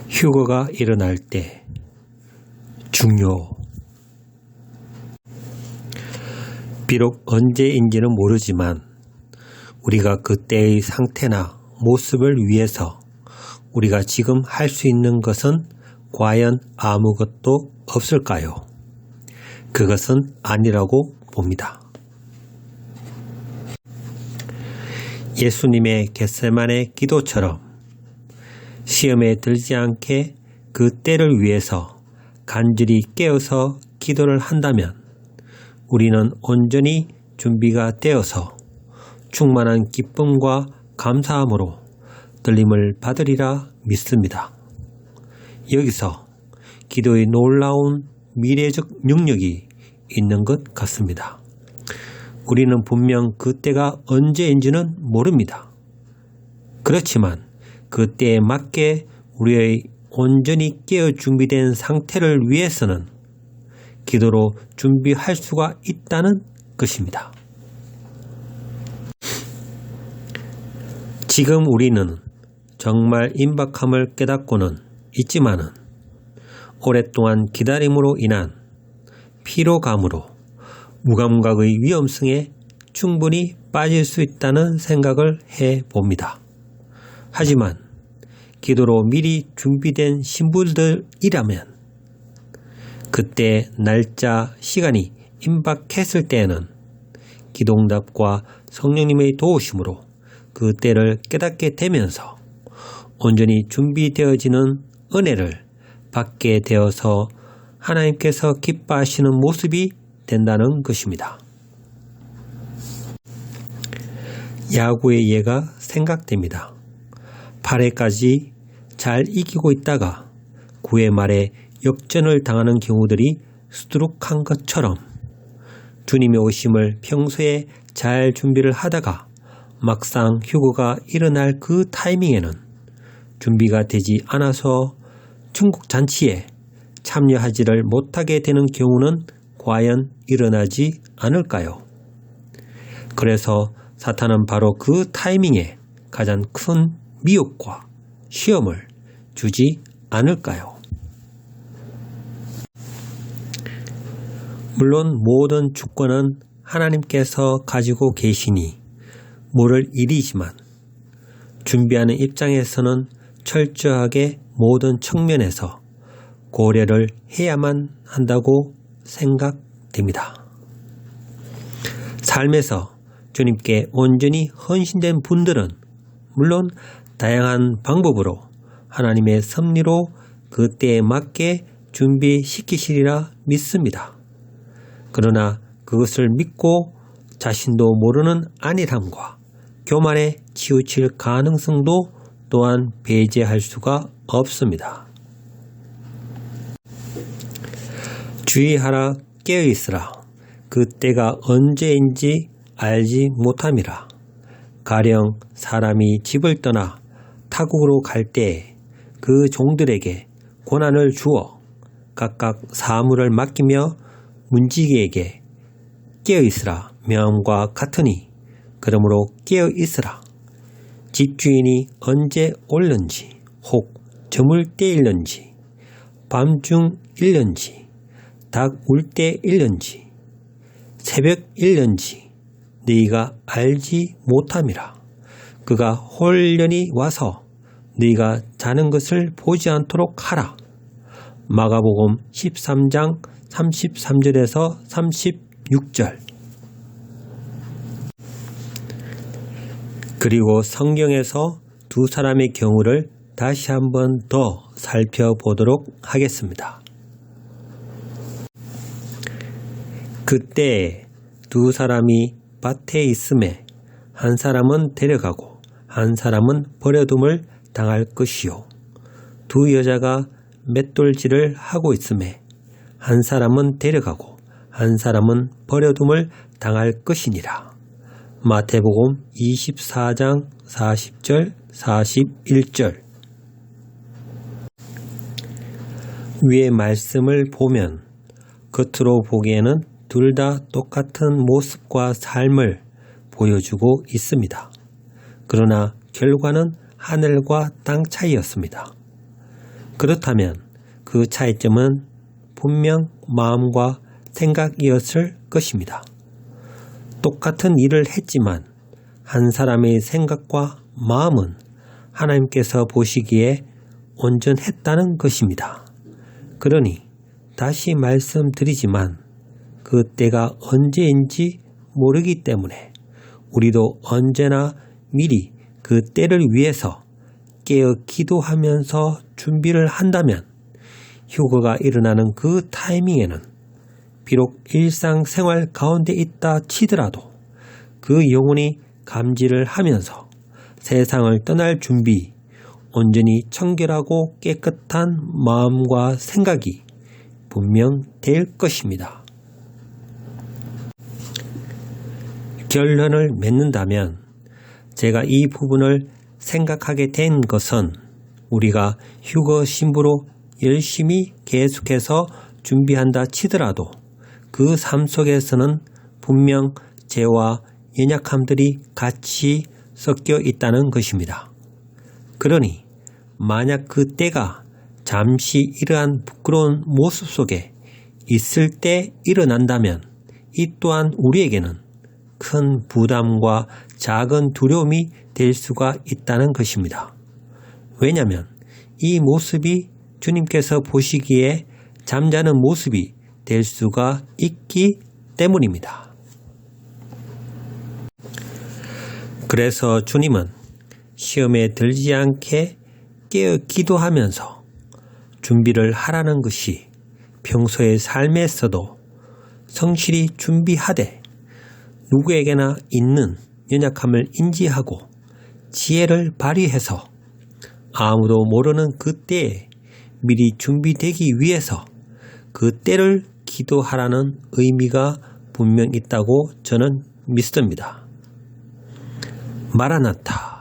휴거가 일어날 때 중요. 비록 언제인지는 모르지만 우리가 그때의 상태나 모습을 위해서 우리가 지금 할 수 있는 것은 과연 아무것도 없을까요? 그것은 아니라고 봅니다. 예수님의 겟세마네 기도처럼 시험에 들지 않게 그 때를 위해서 간절히 깨어서 기도를 한다면 우리는 온전히 준비가 되어서 충만한 기쁨과 감사함으로 들림을 받으리라 믿습니다. 여기서 기도의 놀라운 미래적 능력이 있는 것 같습니다. 우리는 분명 그때가 언제인지는 모릅니다. 그렇지만 그때에 맞게 우리의 온전히 깨어 준비된 상태를 위해서는 기도로 준비할 수가 있다는 것입니다. 지금 우리는 정말 임박함을 깨닫고는 있지만은 오랫동안 기다림으로 인한 피로감으로 무감각의 위험성에 충분히 빠질 수 있다는 생각을 해봅니다. 하지만 기도로 미리 준비된 신부들이라면 그때 날짜, 시간이 임박했을 때에는 기도응답과 성령님의 도우심으로 그 때를 깨닫게 되면서 온전히 준비되어지는 은혜를 받게 되어서 하나님께서 기뻐하시는 모습이 된다는 것입니다. 야구의 예가 생각됩니다. 8회까지 잘 이기고 있다가 9회 말에 역전을 당하는 경우들이 수두룩한 것처럼 주님의 오심을 평소에 잘 준비를 하다가 막상 휴거가 일어날 그 타이밍에는 준비가 되지 않아서 천국 잔치에 참여하지를 못하게 되는 경우는 과연 일어나지 않을까요? 그래서 사탄은 바로 그 타이밍에 가장 큰 미혹과 시험을 주지 않을까요? 물론 모든 주권은 하나님께서 가지고 계시니 모를 일이지만 준비하는 입장에서는 철저하게 모든 측면에서 고려를 해야만 한다고 생각됩니다. 삶에서 주님께 온전히 헌신된 분들은 물론 다양한 방법으로 하나님의 섭리로 그때에 맞게 준비시키시리라 믿습니다. 그러나 그것을 믿고 자신도 모르는 안일함과 교만에 치우칠 가능성도 또한 배제할 수가 없습니다. 주의하라, 깨어있으라. 그때가 언제인지 알지 못함이라. 가령 사람이 집을 떠나 타국으로 갈 때에 그 종들에게 고난을 주어 각각 사물을 맡기며 문지기에게 깨어있으라 명함과 같으니 그러므로 깨어있으라. 집주인이 언제 올는지 혹 저물 때일는지 밤중일는지 닭 울 때일는지 새벽일는지 너희가 알지 못함이라. 그가 홀련히 와서 너희가 자는 것을 보지 않도록 하라. 마가복음 13장 33절에서 36절. 그리고 성경에서 두 사람의 경우를 다시 한번 더 살펴보도록 하겠습니다. 그때 두 사람이 밭에 있음에 한 사람은 데려가고 한 사람은 버려둠을 당할 것이요. 두 여자가 맷돌질을 하고 있음에 한 사람은 데려가고 한 사람은 버려둠을 당할 것이니라. 마태복음 24장 40절 41절. 위의 말씀을 보면 겉으로 보기에는 둘 다 똑같은 모습과 삶을 보여주고 있습니다. 그러나 결과는 하늘과 땅 차이였습니다. 그렇다면 그 차이점은 분명 마음과 생각이었을 것입니다. 똑같은 일을 했지만 한 사람의 생각과 마음은 하나님께서 보시기에 온전했다는 것입니다. 그러니 다시 말씀드리지만 그 때가 언제인지 모르기 때문에 우리도 언제나 미리 그 때를 위해서 깨어 기도하면서 준비를 한다면 휴거가 일어나는 그 타이밍에는 비록 일상생활 가운데 있다 치더라도 그 영혼이 감지를 하면서 세상을 떠날 준비, 온전히 청결하고 깨끗한 마음과 생각이 분명 될 것입니다. 결론을 맺는다면 제가 이 부분을 생각하게 된 것은 우리가 휴거 신부로 열심히 계속해서 준비한다 치더라도 그 삶 속에서는 분명 죄와 연약함들이 같이 섞여 있다는 것입니다. 그러니 만약 그 때가 잠시 이러한 부끄러운 모습 속에 있을 때 일어난다면 이 또한 우리에게는 큰 부담과 작은 두려움이 될 수가 있다는 것입니다. 왜냐하면 이 모습이 주님께서 보시기에 잠자는 모습이 될 수가 있기 때문입니다. 그래서 주님은 시험에 들지 않게 깨어 기도하면서 준비를 하라는 것이 평소의 삶에서도 성실히 준비하되 누구에게나 있는 연약함을 인지하고 지혜를 발휘해서 아무도 모르는 그 때에 미리 준비되기 위해서 그 때를 기도하라는 의미가 분명 있다고 저는 믿습니다. 마라나타.